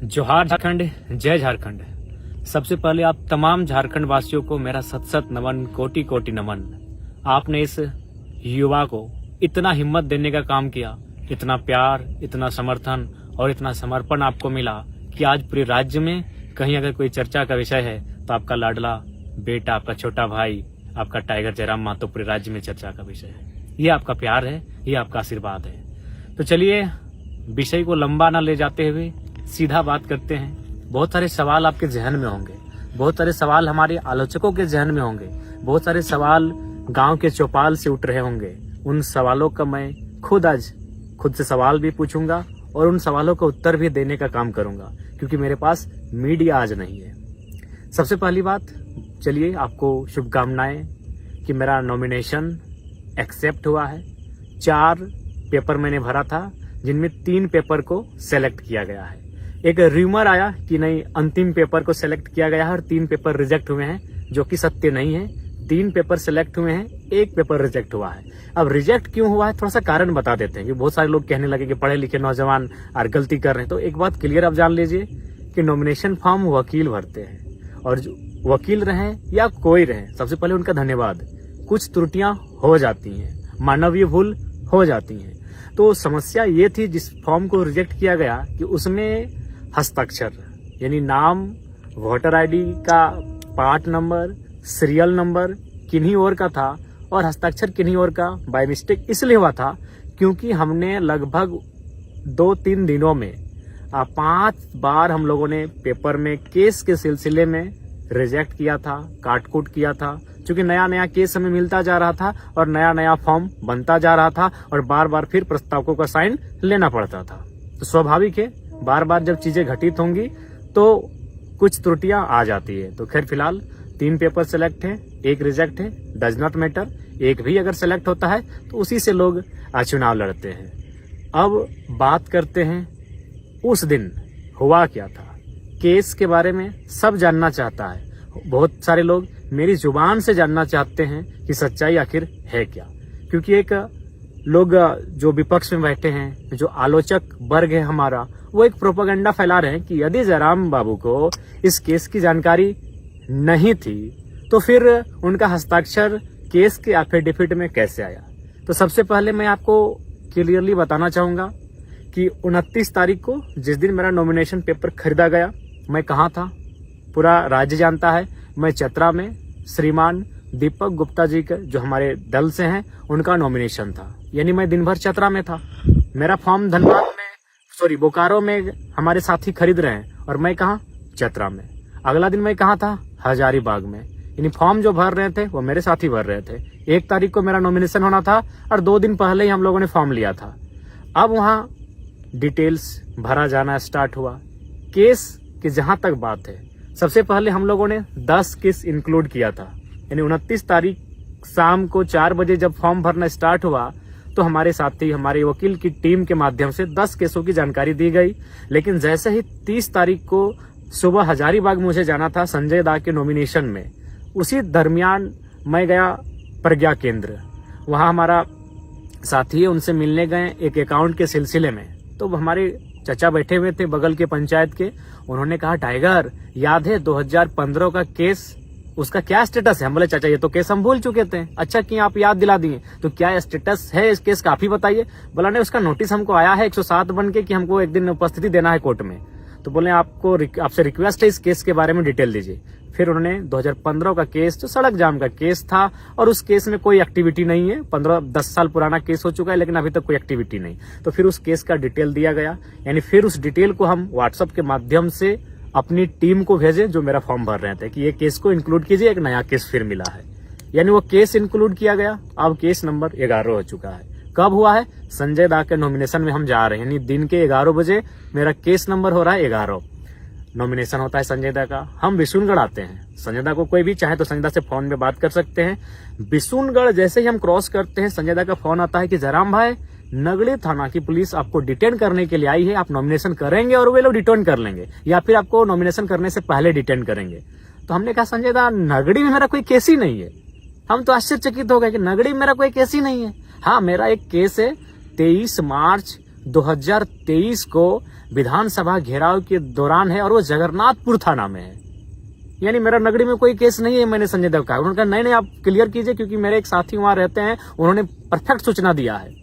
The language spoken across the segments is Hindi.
जोहार झारखंड, जय झारखंड। सबसे पहले आप तमाम झारखंड वासियों को मेरा सत सत नमन, कोटि कोटि नमन। आपने इस युवा को इतना हिम्मत देने का काम किया, इतना प्यार, इतना समर्थन और इतना समर्पण आपको मिला कि आज पूरे राज्य में कहीं अगर कोई चर्चा का विषय है तो आपका लाडला बेटा, आपका छोटा भाई, आपका टाइगर जयराम महतो पूरे राज्य में चर्चा का विषय है। ये आपका प्यार है, ये आपका आशीर्वाद है। तो चलिए विषय को लंबा ना ले जाते हुए सीधा बात करते हैं। बहुत सारे सवाल आपके जहन में होंगे, बहुत सारे सवाल हमारे आलोचकों के जहन में होंगे, बहुत सारे सवाल गांव के चौपाल से उठ रहे होंगे। उन सवालों का मैं खुद से सवाल भी पूछूंगा और उन सवालों का उत्तर भी देने का काम करूंगा, क्योंकि मेरे पास मीडिया आज नहीं है। सबसे पहली बात, चलिए आपको शुभकामनाएं कि मेरा नॉमिनेशन एक्सेप्ट हुआ है। 4 पेपर मैंने भरा था, जिनमें 3 पेपर को सेलेक्ट किया गया है। एक र्यूमर आया कि नहीं, अंतिम पेपर को सेलेक्ट किया गया है और 3 पेपर रिजेक्ट हुए हैं, जो कि सत्य नहीं है। 3 पेपर सेलेक्ट हुए हैं, 1 पेपर रिजेक्ट हुआ है। अब रिजेक्ट क्यों हुआ है, थोड़ा सा कारण बता देते हैं कि बहुत सारे लोग कहने लगे कि पढ़े लिखे नौजवान और गलती कर रहे हैं। तो एक बात क्लियर आप जान लीजिए कि नॉमिनेशन फॉर्म वकील भरते हैं, और जो वकील रहे या कोई रहे, सबसे पहले उनका धन्यवाद। कुछ त्रुटियां हो जाती हैं, मानवीय भूल हो जाती हैं। तो समस्या ये थी जिस फॉर्म को रिजेक्ट किया गया कि उसमें हस्ताक्षर यानी नाम, वोटर आईडी का पार्ट नंबर, सीरियल नंबर किन्हीं और का था और हस्ताक्षर किन्हीं और का बाय मिस्टेक इसलिए हुआ था क्योंकि हमने लगभग 2-3 दिनों में 5 बार हम लोगों ने पेपर में केस के सिलसिले में रिजेक्ट किया था, काट-कूट किया था, क्योंकि नया नया केस हमें मिलता जा रहा था और नया नया फॉर्म बनता जा रहा था और बार बार फिर प्रस्तावकों का साइन लेना पड़ता था। तो स्वाभाविक है, बार बार जब चीजें घटित होंगी तो कुछ त्रुटियां आ जाती है। तो खैर फिलहाल 3 पेपर सेलेक्ट है, 1 रिजेक्ट है, डज नॉट मैटर। 1 भी अगर सेलेक्ट होता है तो उसी से लोग चुनाव लड़ते हैं। अब बात करते हैं उस दिन हुआ क्या था। केस के बारे में सब जानना चाहता है, बहुत सारे लोग मेरी जुबान से जानना चाहते हैं कि सच्चाई आखिर है क्या। क्योंकि एक लोग जो विपक्ष में बैठे हैं, जो आलोचक वर्ग है हमारा, वो एक प्रोपेगेंडा फैला रहे हैं कि यदि जयराम बाबू को इस केस की जानकारी नहीं थी तो फिर उनका हस्ताक्षर केस के एफिडेविट में कैसे आया। तो सबसे पहले मैं आपको क्लियरली बताना चाहूंगा कि 29 तारीख को जिस दिन मेरा नॉमिनेशन पेपर खरीदा गया, मैं कहाँ था पूरा राज्य जानता है। मैं चतरा में श्रीमान दीपक गुप्ता जी के, जो हमारे दल से हैं, उनका नॉमिनेशन था। यानी मैं दिन भर चतरा में था। मेरा फॉर्म धनबाद में, बोकारो में हमारे साथी खरीद रहे हैं और मैं कहाँ, चतरा में। अगला दिन मैं कहाँ था, हजारीबाग में। यानी फॉर्म जो भर रहे थे वो मेरे साथी भर रहे थे। 1 तारीख को मेरा नॉमिनेशन होना था और 2 दिन पहले ही हम लोगों ने फॉर्म लिया था। अब वहाँ डिटेल्स भरा जाना स्टार्ट हुआ। केस की जहां तक बात है, सबसे पहले हम लोगों ने 10 केस इंक्लूड किया था। यानी 29 तारीख शाम को 4 बजे जब फॉर्म भरना स्टार्ट हुआ तो हमारे साथी, हमारे वकील की टीम के माध्यम से 10 केसों की जानकारी दी गई। लेकिन जैसे ही 30 तारीख को सुबह हजारीबाग मुझे जाना था संजय दा के नॉमिनेशन में, उसी दरमियान मैं गया प्रज्ञा केंद्र। वहां हमारा साथी है, उनसे मिलने गए एक अकाउंट के सिलसिले में। तो हमारे चाचा बैठे हुए थे बगल के पंचायत के, उन्होंने कहा, टाइगर याद है 2015 का केस, उसका क्या स्टेटस है। हम बोले चाचा ये तो केस हम भूल चुके थे। अच्छा कि आप याद दिला दिए, तो क्या स्टेटस है इस केस का, आप ही बताइए। बोला नहीं, उसका नोटिस हमको आया है 107 बन के कि हमको एक दिन उपस्थिति देना है कोर्ट में। तो बोले आपसे रिक्वेस्ट है इस केस के बारे में डिटेल दीजिए। फिर उन्होंने 2015 का केस, जो सड़क जाम का केस था, और उस केस में कोई एक्टिविटी नहीं है, 10 साल पुराना केस हो चुका है लेकिन अभी तक कोई एक्टिविटी नहीं। तो फिर उस केस का डिटेल दिया गया। यानी फिर उस डिटेल को हम व्हाट्सएप के माध्यम से अपनी टीम को भेजे जो मेरा फॉर्म भर रहे थे कि ये केस को इंक्लूड कीजिए, एक नया केस फिर मिला है। यानी वो केस इंक्लूड किया गया। अब केस नंबर 11 हो चुका है। कब हुआ है, संजय दा के नॉमिनेशन में हम जा रहे हैं, यानी दिन के 11 बजे मेरा केस नंबर हो रहा है 11। नॉमिनेशन होता है संजय दा का। हम बिशुनगढ़ आते हैं। संजय दा को कोई भी चाहे तो संजय दा से फोन में बात कर सकते हैं। बिशुनगढ़ जैसे ही हम क्रॉस करते हैं, संजय दा का फोन आता है कि जयराम भाई, नगड़ी थाना की पुलिस आपको डिटेन करने के लिए आई है, आप नॉमिनेशन करेंगे और वे लोग डिटेन कर लेंगे, या फिर आपको नॉमिनेशन करने से पहले डिटेन करेंगे। तो हमने कहा, संजय दा, नगड़ी में मेरा कोई केस ही नहीं है। हम तो आश्चर्यचकित हो गए कि नगड़ी में मेरा कोई केस ही नहीं है। हाँ, मेरा एक केस है 23 मार्च 2023 को विधानसभा घेराव के दौरान है और वो जगन्नाथपुर थाना में है। यानी मेरा नगरी में कोई केस नहीं है। मैंने संजय देव का उन्होंने कहा नहीं आप क्लियर कीजिए, क्योंकि मेरे एक साथी वहां रहते हैं, उन्होंने परफेक्ट सूचना दिया है।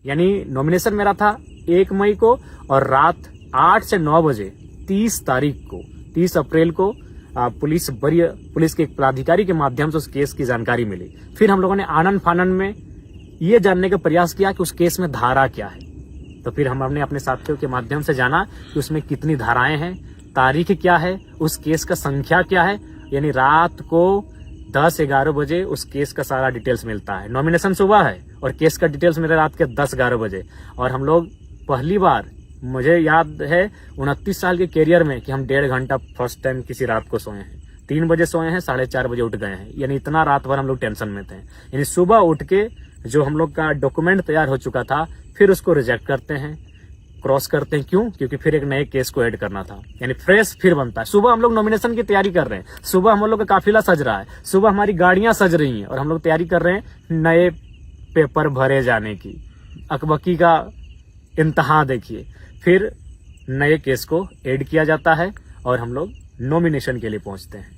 यानी नॉमिनेशन मेरा था 1 मई को और रात 8 से 9 बजे 30 अप्रैल को पुलिस के एक पदाधिकारी के माध्यम से उस केस की जानकारी मिली। फिर हम लोगों ने आनन फानन में ये जानने का प्रयास किया कि उस केस में धारा क्या है। तो फिर हमने अपने साथियों के माध्यम से जाना कि उसमें कितनी धाराएं हैं, तारीख क्या है, उस केस का संख्या क्या है। यानी रात को 10-11 बजे उस केस का सारा डिटेल्स मिलता है। नॉमिनेशन सुबह है और केस का डिटेल्स मेरे रात के 10-11 बजे। और हम लोग पहली बार, मुझे याद है 29 साल के कैरियर में, कि हम 1.5 घंटा फर्स्ट टाइम किसी रात को सोए हैं। 3 बजे सोए हैं, 4:30 बजे उठ गए हैं। यानी इतना रात भर हम लोग टेंशन में थे। यानी सुबह उठ के जो हम लोग का डॉक्यूमेंट तैयार हो चुका था, फिर उसको रिजेक्ट करते हैं, क्रॉस करते हैं। क्यों? क्योंकि फिर एक नए केस को ऐड करना था। यानी फ्रेश फिर बनता है। सुबह हम लोग नॉमिनेशन की तैयारी कर रहे हैं, सुबह हम लोग का काफिला सज रहा है, सुबह हमारी गाड़ियां सज रही हैं और हम लोग तैयारी कर रहे हैं नए पेपर भरे जाने की। अकबकी का इंतहा देखिए। फिर नए केस को ऐड किया जाता है और हम लोग नॉमिनेशन के लिए पहुंचते हैं।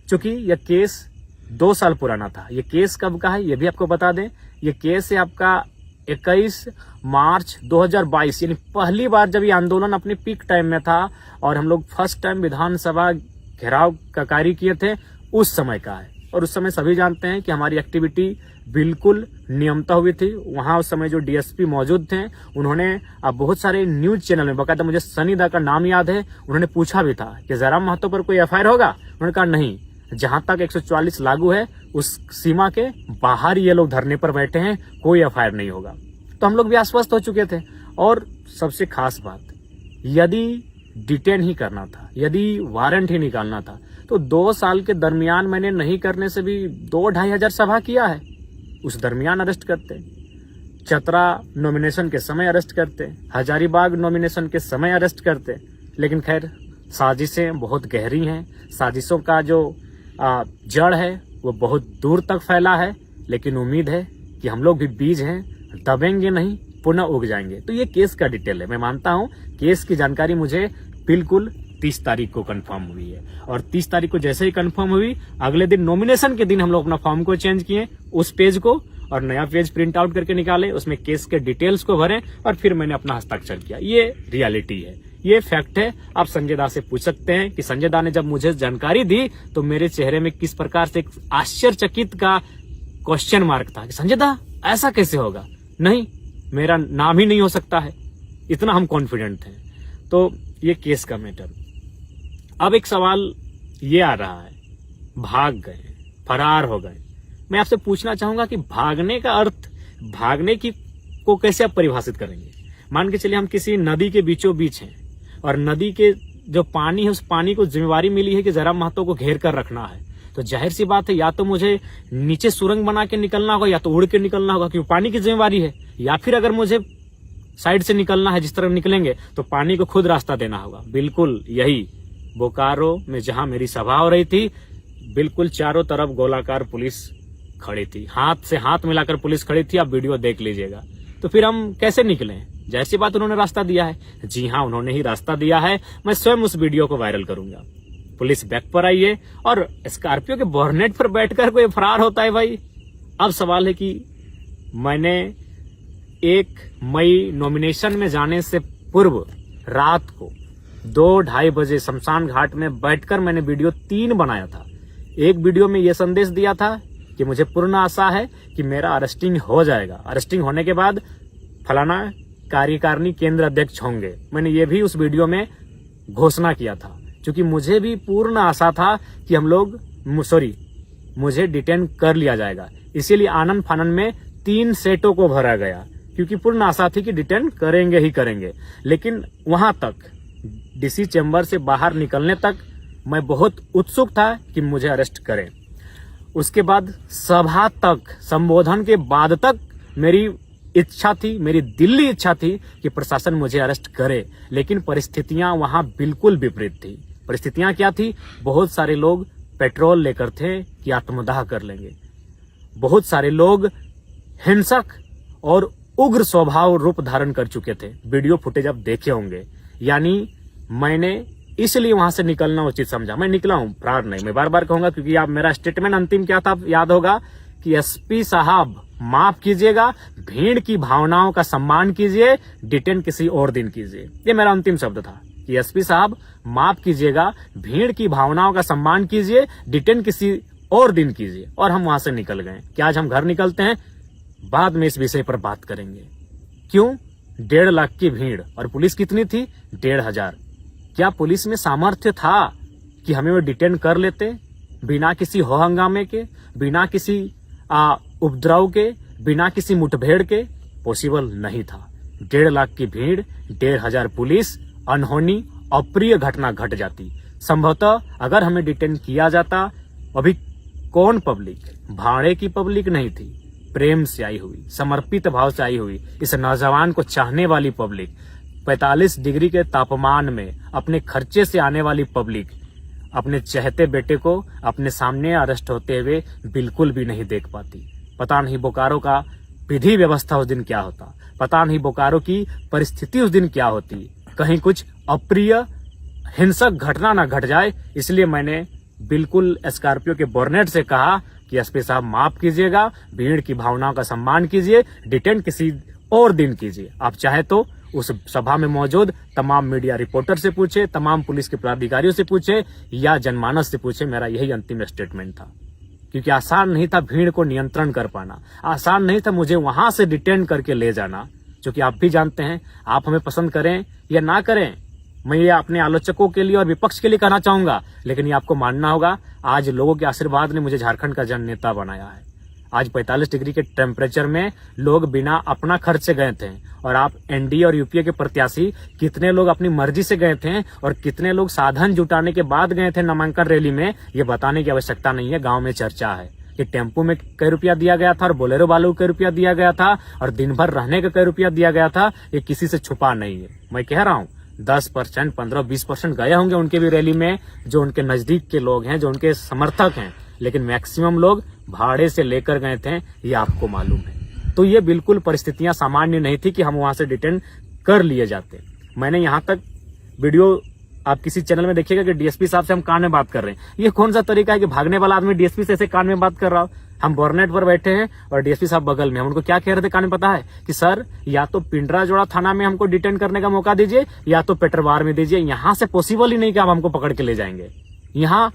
चूंकि यह केस 2 साल पुराना था। यह केस कब का है ये भी आपको बता दें। यह केस है आपका 21 मार्च 2022। यानी पहली बार जब ये आंदोलन अपने पीक टाइम में था और हम लोग फर्स्ट टाइम विधानसभा घेराव का कार्य किए थे, उस समय का है। और उस समय सभी जानते हैं कि हमारी एक्टिविटी बिल्कुल नियमता हुई थी। वहां उस समय जो डीएसपी मौजूद थे, उन्होंने बहुत सारे न्यूज चैनल में, बकायदा मुझे सनी दा का नाम याद है, उन्होंने पूछा भी था कि जयराम महतो पर कोई एफआईआर होगा। उन्होंने कहा नहीं, जहां तक 144 लागू है उस सीमा के बाहर ये लोग धरने पर बैठे हैं, कोई एफआईआर नहीं होगा। तो हम लोग भी आश्वस्त हो चुके थे। और सबसे खास बात, यदि डिटेन ही करना था, यदि वारंट ही निकालना था, तो 2 साल के दरमियान मैंने नहीं करने से भी 2-2.5 हजार सभा किया है। उस दरमियान अरेस्ट करते, चतरा नॉमिनेशन के समय अरेस्ट करते, हजारीबाग नॉमिनेशन के समय अरेस्ट करते। लेकिन खैर, साजिशें बहुत गहरी हैं। साजिशों का जो जड़ है वो बहुत दूर तक फैला है। लेकिन उम्मीद है कि हम लोग भी बीज हैं, दबेंगे नहीं, पुनः उग जाएंगे। तो ये केस का डिटेल है। मैं मानता हूं केस की जानकारी मुझे बिल्कुल 30 तारीख को कंफर्म हुई है। और 30 तारीख को जैसे ही कंफर्म हुई, अगले दिन नॉमिनेशन के दिन हम लोग अपना फॉर्म को चेंज किए, उस पेज को, और नया पेज प्रिंट आउट करके निकाले, उसमें केस के डिटेल्स को भरे और फिर मैंने अपना हस्ताक्षर किया। ये रियलिटी है, ये फैक्ट है। आप संजय दा से पूछ सकते हैं कि संजय दा ने जब मुझे जानकारी दी तो मेरे चेहरे में किस प्रकार से एक आश्चर्यचकित का क्वेश्चन मार्क था कि संजय दा ऐसा कैसे होगा, नहीं मेरा नाम ही नहीं हो सकता है। इतना हम कॉन्फिडेंट थे। तो ये केस का मैटर। अब एक सवाल ये आ रहा है, भाग गए, फरार हो गए। मैं आपसे पूछना चाहूंगा कि भागने का अर्थ, भागने की को कैसे आप परिभाषित करेंगे। मान के चलिए हम किसी नदी के बीचों बीच हैं और नदी के जो पानी है, उस पानी को जिम्मेवारी मिली है कि जयराम महतो को घेर कर रखना है। तो जाहिर सी बात है, या तो मुझे नीचे सुरंग बना के निकलना होगा या तो उड़ के निकलना होगा, क्योंकि पानी की जिम्मेवारी है। या फिर अगर मुझे साइड से निकलना है, जिस तरह निकलेंगे, तो पानी को खुद रास्ता देना होगा। बिल्कुल यही बोकारो में जहां मेरी सभा हो रही थी, बिल्कुल चारों तरफ गोलाकार पुलिस खड़ी थी, हाथ से हाथ मिलाकर पुलिस खड़ी थी। आप वीडियो देख लीजिएगा। तो फिर हम कैसे निकले? जाहिर सी बात, उन्होंने रास्ता दिया है। जी हाँ, उन्होंने ही रास्ता दिया है। मैं स्वयं उस वीडियो को वायरल करूंगा। पुलिस बैक पर आई है और स्कॉर्पियो के बोनट पर बैठकर कोई फरार होता है भाई। अब सवाल है कि मैंने 1 मई नॉमिनेशन में जाने से पूर्व रात को 2-2:30 बजे शमशान घाट में बैठकर मैंने वीडियो 3 बनाया था। एक वीडियो में यह संदेश दिया था कि मुझे पूर्ण आशा है कि मेरा अरेस्टिंग हो जाएगा, अरेस्टिंग होने के बाद फलाना कार्यकारिणी केंद्र अध्यक्ष होंगे। मैंने ये भी उस वीडियो में घोषणा किया था, क्योंकि मुझे भी पूर्ण आशा था कि मुझे डिटेन कर लिया जाएगा। इसीलिए आनन फानन में 3 सेटों को भरा गया, क्योंकि पूर्ण आशा थी कि डिटेन करेंगे ही करेंगे। लेकिन वहां तक, डीसी चैम्बर से बाहर निकलने तक मैं बहुत उत्सुक था कि मुझे अरेस्ट करें। उसके बाद सभा तक, संबोधन के बाद तक मेरी इच्छा थी, मेरी दिल्ली इच्छा थी कि प्रशासन मुझे अरेस्ट करे। लेकिन परिस्थितियां वहां बिल्कुल विपरीत थी। परिस्थितियां क्या थी? बहुत सारे लोग पेट्रोल लेकर थे कि आत्मदाह कर लेंगे। बहुत सारे लोग हिंसक और उग्र स्वभाव रूप धारण कर चुके थे। वीडियो फुटेज आप देखे होंगे। यानी मैंने इसलिए वहां से निकलना उचित समझा। मैं निकला हूं, फरार नहीं। मैं बार बार कहूंगा क्योंकि आप मेरा स्टेटमेंट अंतिम क्या था याद होगा कि एसपी साहब माफ कीजिएगा, भीड़ की भावनाओं का सम्मान कीजिए, डिटेन किसी और दिन कीजिए। ये मेरा अंतिम शब्द था कि एसपी साहब माफ कीजिएगा, भीड़ की भावनाओं का सम्मान कीजिए, डिटेन किसी और दिन कीजिए। और हम वहां से निकल गए। कि आज हम घर निकलते हैं, बाद में इस विषय पर बात करेंगे। क्यों 1.5 लाख की भीड़ और पुलिस कितनी थी? 1,500। क्या पुलिस में सामर्थ्य था कि हमें वो डिटेन कर लेते बिना किसी हो हंगामे के, बिना किसी उपद्रव के, बिना किसी मुठभेड़ के? पॉसिबल नहीं था। 1.5 लाख की भीड़, 1,500 पुलिस, अनहोनी अप्रिय घटना घट जाती। संभवतः अगर हमें डिटेन किया जाता, अभी कौन पब्लिक, भाड़े की पब्लिक नहीं थी, प्रेम से आई हुई, समर्पित भाव से आई हुई, इस नौजवान को चाहने वाली पब्लिक, 45 डिग्री के तापमान में अपने खर्चे से आने वाली पब्लिक अपने चहते बेटे को अपने सामने अरेस्ट होते हुए बिल्कुल भी नहीं देख पाती। पता नहीं बोकारो का विधि व्यवस्था उस दिन क्या होता, पता नहीं बोकारो की परिस्थिति उस दिन क्या होती। कहीं कुछ अप्रिय हिंसक घटना ना घट जाए, इसलिए मैंने बिल्कुल स्कॉर्पियो के बोर्नेट से कहा कि एसपी साहब माफ कीजिएगा, भीड़ की भावनाओं का सम्मान कीजिए, डिटेन किसी और दिन कीजिए। आप चाहे तो उस सभा में मौजूद तमाम मीडिया रिपोर्टर से पूछे, तमाम पुलिस के पदाधिकारियों से पूछे या जनमानस से पूछे। मेरा यही अंतिम स्टेटमेंट था। क्योंकि आसान नहीं था भीड़ को नियंत्रण कर पाना, आसान नहीं था मुझे वहां से डिटेन करके ले जाना। क्योंकि आप भी जानते हैं, आप हमें पसंद करें या ना करें, मैं ये अपने आलोचकों के लिए और विपक्ष के लिए कहना चाहूंगा, लेकिन ये आपको मानना होगा, आज लोगों के आशीर्वाद ने मुझे झारखंड का जन नेता बनाया है। आज 45 डिग्री के टेम्परेचर में लोग बिना अपना खर्च से गए थे, और आप एनडीए और यूपीए के प्रत्याशी कितने लोग अपनी मर्जी से गए थे और कितने लोग साधन जुटाने के बाद गए थे नामांकन रैली में, ये बताने की आवश्यकता नहीं है। गांव में चर्चा है कि टेम्पो में कई रुपया दिया गया था और बोलेरो वालों को कई रुपया दिया गया था और दिन भर रहने का कई रुपया दिया गया था। ये किसी से छुपा नहीं है। मैं कह रहा हूँ 10%, 15-20% गए होंगे उनके भी रैली में, जो उनके नजदीक के लोग हैं, जो उनके समर्थक हैं, लेकिन मैक्सिमम लोग भाड़े से लेकर गए थे, ये आपको मालूम है। तो ये बिल्कुल परिस्थितियां सामान्य नहीं थी कि हम वहां से डिटेन कर लिए जाते। मैंने यहाँ तक वीडियो आप किसी चैनल में देखिएगा कि डीएसपी साहब से हम कान में बात कर रहे हैं। ये कौन सा तरीका है कि भागने वाला आदमी डीएसपी से ऐसे कान में बात कर रहा हो? हम बोर्नेट पर बैठे हैं और डीएसपी साहब बगल में। हम उनको क्या कह रहे थे कान में पता है? कि सर या तो पिंडराजोड़ा थाना में हमको डिटेन करने का मौका दीजिए या तो पेटरवार में दीजिए। यहाँ से पॉसिबल ही नहीं कि आप हमको पकड़ के ले जाएंगे। यहाँ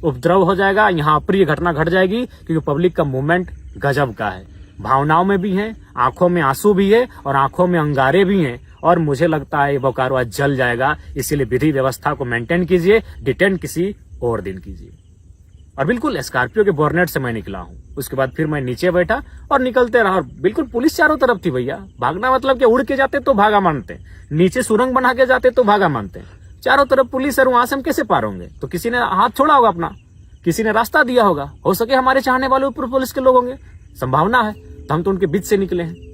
उपद्रव हो जाएगा, यहाँ अप्रिय घटना घट जाएगी, क्योंकि पब्लिक का मूवमेंट गजब का है। भावनाओं में भी है, आंखों में आंसू भी है और आंखों में अंगारे भी हैं। और मुझे लगता है बोकारो आज जल जाएगा। इसीलिए विधि व्यवस्था को मेंटेन कीजिए, डिटेन किसी और दिन कीजिए। और बिल्कुल स्कॉर्पियो के बोर्नेट से मैं निकला हूँ। उसके बाद फिर मैं नीचे बैठा और निकलते रहा। और बिल्कुल पुलिस चारों तरफ थी भैया। भागना मतलब कि उड़ के जाते तो भागा मानते, नीचे सुरंग बना के जाते तो भागा मानते। चारों तरफ पुलिस है, वहां से हम कैसे पार होंगे? तो किसी ने हाथ छोड़ा होगा अपना, किसी ने रास्ता दिया होगा। हो सके हमारे चाहने वाले ऊपर पुलिस के लोग होंगे, संभावना है। तो हम तो उनके बीच से निकले हैं।